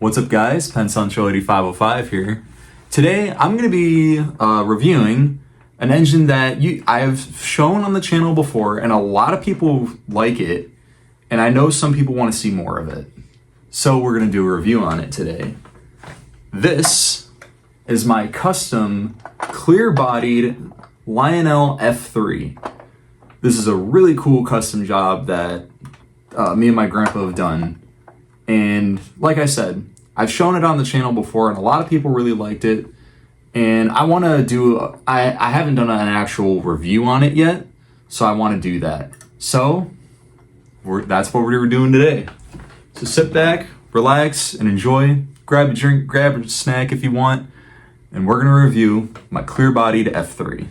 What's up, guys? PenSuncho8505 here. Today I'm going to be reviewing an engine that I've shown on the channel before, and a lot of people like it, and I know some people want to see more of it. So we're going to do a review on it today. This is my custom clear-bodied Lionel F3. This is a really cool custom job that me and my grandpa have done. And like I said, I've shown it on the channel before, and a lot of people really liked it. And I want to do, I haven't done an actual review on it yet, so I want to do that. So that's what we're doing today. So sit back, relax, and enjoy. Grab a drink, grab a snack if you want, and we're going to review my clear-bodied F3.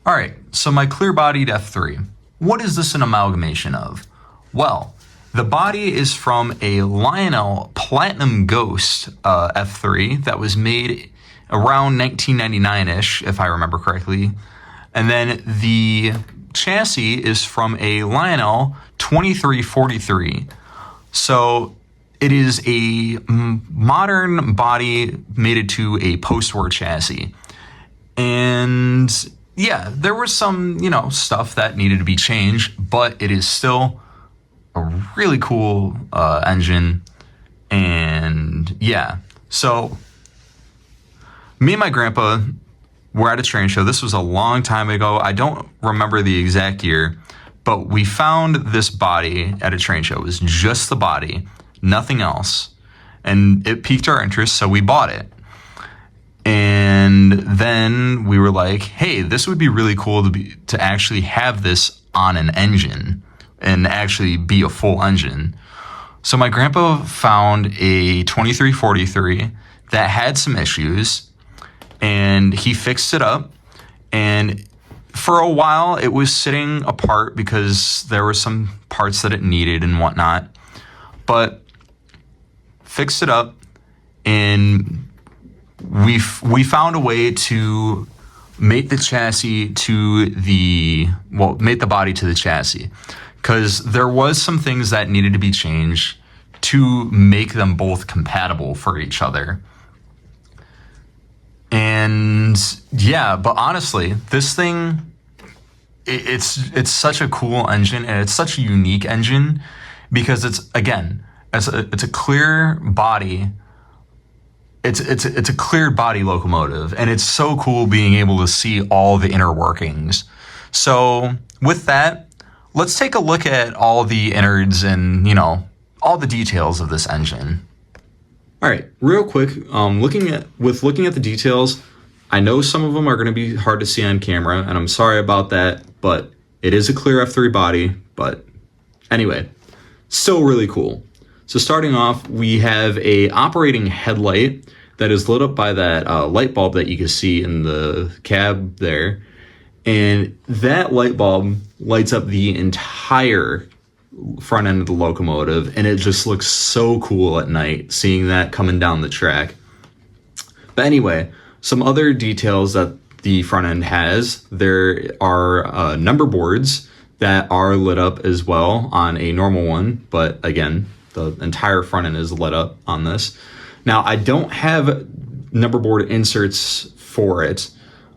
Alright, so my clear-bodied F3. What is this an amalgamation of? Well, the body is from a Lionel Platinum Ghost F3 that was made around 1999-ish, if I remember correctly. And then the chassis is from a Lionel 2343. So it is a modern body mated to a post-war chassis. And yeah, there was some, stuff that needed to be changed, but it is still a really cool engine. And yeah, so me and my grandpa were at a train show. This was a long time ago. I don't remember the exact year, but we found this body at a train show. It was just the body, nothing else. And it piqued our interest, so we bought it. And then we were like, hey, this would be really cool to actually have this on an engine and actually be a full engine. So my grandpa found a 2343 that had some issues, and he fixed it up. And for a while, it was sitting apart because there were some parts that it needed and whatnot. But fixed it up, and we found a way to mate the chassis to mate the body to the chassis, because there was some things that needed to be changed to make them both compatible for each other. And yeah, but honestly, this thing, it's such a cool engine, and it's such a unique engine because it's a clear body. It's a cleared body locomotive, and it's so cool being able to see all the inner workings. So with that, let's take a look at all the innards and, all the details of this engine. All right, real quick, looking at the details, I know some of them are going to be hard to see on camera, and I'm sorry about that, but it is a clear F3 body. But anyway, still really cool. So starting off, we have a operating headlight that is lit up by that light bulb that you can see in the cab there. And that light bulb lights up the entire front end of the locomotive, and it just looks so cool at night seeing that coming down the track. But anyway, some other details that the front end has. There are number boards that are lit up as well on a normal one, but again, the entire front end is lit up on this. Now, I don't have number board inserts for it.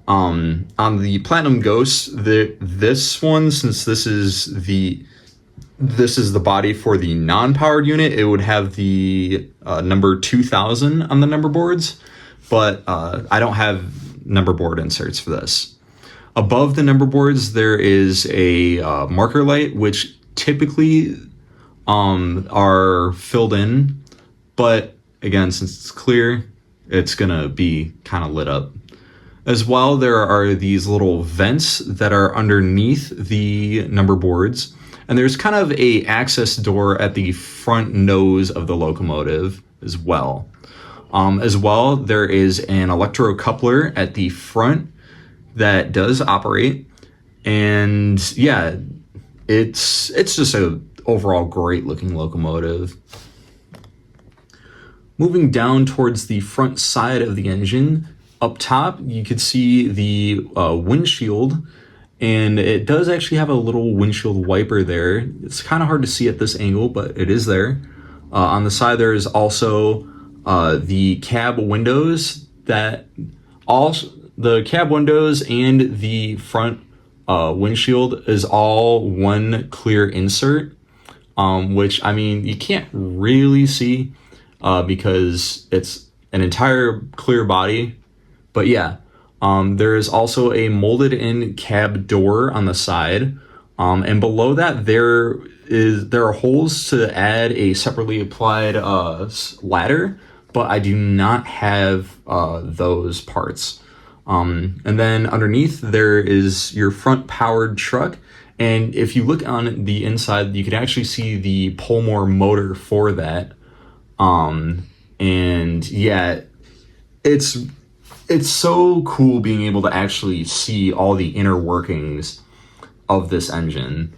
On the Platinum Ghost, this one, since this is the body for the non-powered unit, it would have the number 2000 on the number boards, but I don't have number board inserts for this. Above the number boards, there is a marker light, which typically are filled in, but again, since it's clear, it's gonna be kind of lit up. As well, there are these little vents that are underneath the number boards, and there's kind of a access door at the front nose of the locomotive as well. There is an electrocoupler at the front that does operate, and yeah, it's just a overall great looking locomotive. Moving down towards the front side of the engine, up top you could see the windshield, and it does actually have a little windshield wiper there. It's kind of hard to see at this angle, but it is there. On the side there is also the cab windows, the cab windows and the front windshield is all one clear insert, which, I mean, you can't really see because it's an entire clear body. But yeah, there is also a molded in cab door on the side. And below that, there are holes to add a separately applied ladder, but I do not have those parts. And then underneath there is your front powered truck. And if you look on the inside, you can actually see the Polmore motor for that. And yeah, it's so cool being able to actually see all the inner workings of this engine.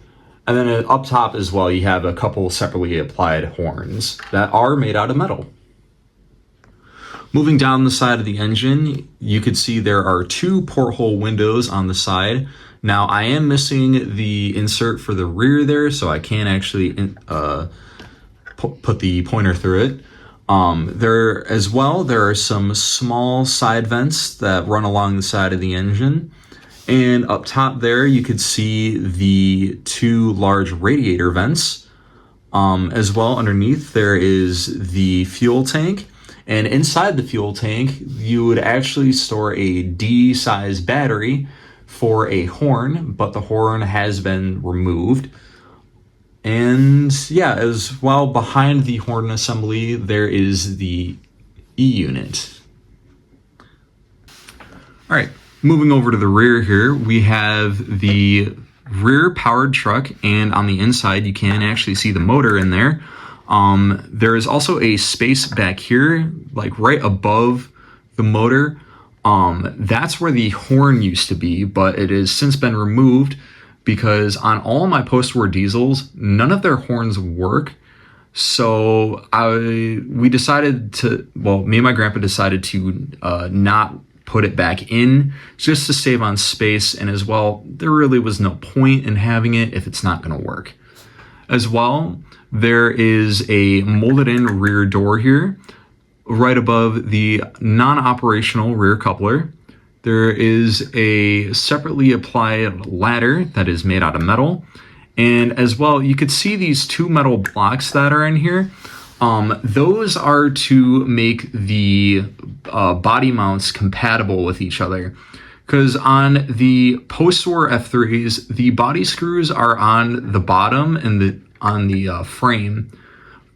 And then up top as well, you have a couple separately applied horns that are made out of metal. Moving down the side of the engine, you could see there are two porthole windows on the side. Now, I am missing the insert for the rear there, so I can't actually put the pointer through it. There are some small side vents that run along the side of the engine. And up top there, you could see the two large radiator vents. As well, underneath, there is the fuel tank. And inside the fuel tank, you would actually store a D-size battery for a horn, but the horn has been removed. And yeah, as well, behind the horn assembly, there is the E-unit. All right, moving over to the rear here, we have the rear powered truck, and on the inside, you can actually see the motor in there. There is also a space back here, like right above the motor. That's where the horn used to be, but it has since been removed because on all my post-war diesels, none of their horns work. So me and my grandpa decided to not put it back in just to save on space, and as well, there really was no point in having it if it's not going to work. As well, there is a molded in rear door here, right above the non-operational rear coupler. There is a separately applied ladder that is made out of metal. And as well, you could see these two metal blocks that are in here. Those are to make the body mounts compatible with each other. Because on the post-war F3s, the body screws are on the bottom and on the frame.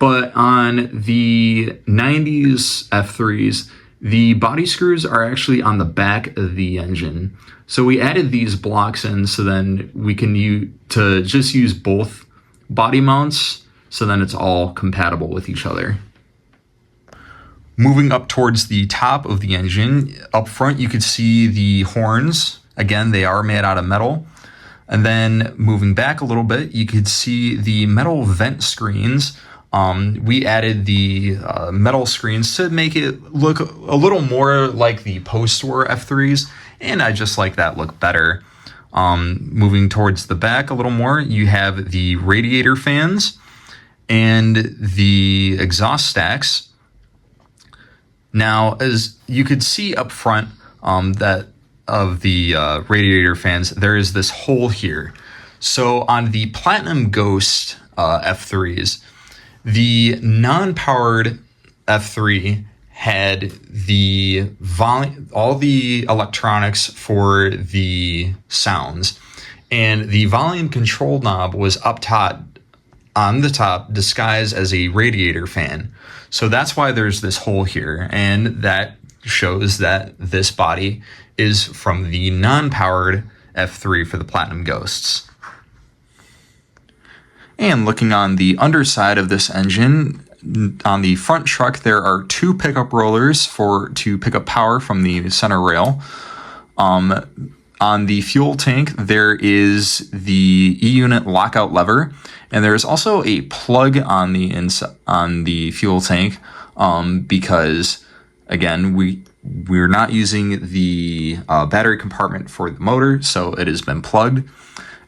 But on the 90s F3s, the body screws are actually on the back of the engine. So we added these blocks in so then we can use both body mounts, so then it's all compatible with each other. Moving up towards the top of the engine, up front you could see the horns. Again, they are made out of metal. And then moving back a little bit, you could see the metal vent screens. We added the metal screens to make it look a little more like the post-war F3s, and I just like that look better. Moving towards the back a little more, you have the radiator fans and the exhaust stacks. Now, as you could see up front, that of the radiator fans, there is this hole here. So on the Platinum Ghost F3s, the non-powered F3 had the all the electronics for the sounds, and the volume control knob was up top on the top, disguised as a radiator fan. So that's why there's this hole here, and that shows that this body is from the non-powered F3 for the Platinum Ghosts. And looking on the underside of this engine, on the front truck, there are two pickup rollers to pick up power from the center rail. On On the fuel tank, there is the E-unit lockout lever, and there is also a plug on the fuel tank because, again, we're not using the battery compartment for the motor, so it has been plugged.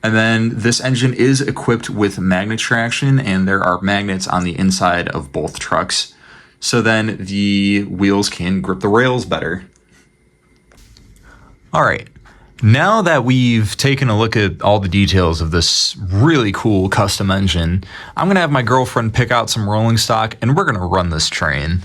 And then this engine is equipped with magnet traction, and there are magnets on the inside of both trucks, so then the wheels can grip the rails better. All right. Now that we've taken a look at all the details of this really cool custom engine, I'm going to have my girlfriend pick out some rolling stock and we're going to run this train.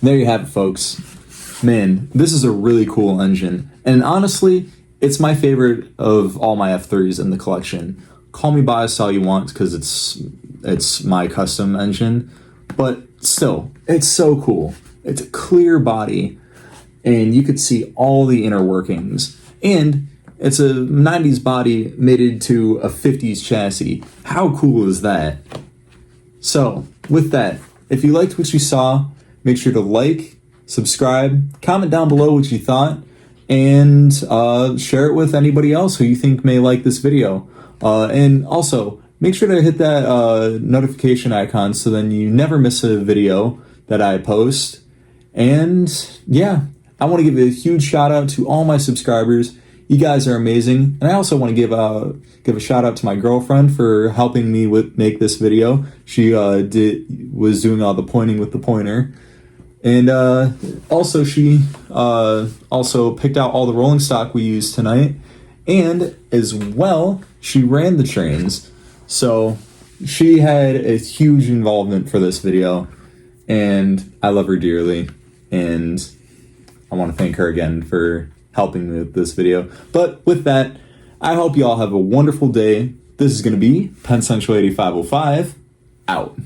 There you have it, folks. Man, this is a really cool engine. And honestly, it's my favorite of all my F3s in the collection. Call me biased all you want because it's my custom engine. But still, it's so cool. It's a clear body, and you could see all the inner workings. And it's a 90s body mated to a 50s chassis. How cool is that? So, with that, if you liked what you saw, make sure to like, subscribe, comment down below what you thought, and share it with anybody else who you think may like this video. And also, make sure to hit that notification icon so then you never miss a video that I post. And yeah, I want to give a huge shout out to all my subscribers. You guys are amazing. And I also want to give a shout out to my girlfriend for helping me make this video. She was doing all the pointing with the pointer. And also she also picked out all the rolling stock we used tonight. And as well, she ran the trains. So she had a huge involvement for this video. And I love her dearly. And I want to thank her again for helping me with this video. But with that, I hope you all have a wonderful day. This is going to be Penn Central 8505 out.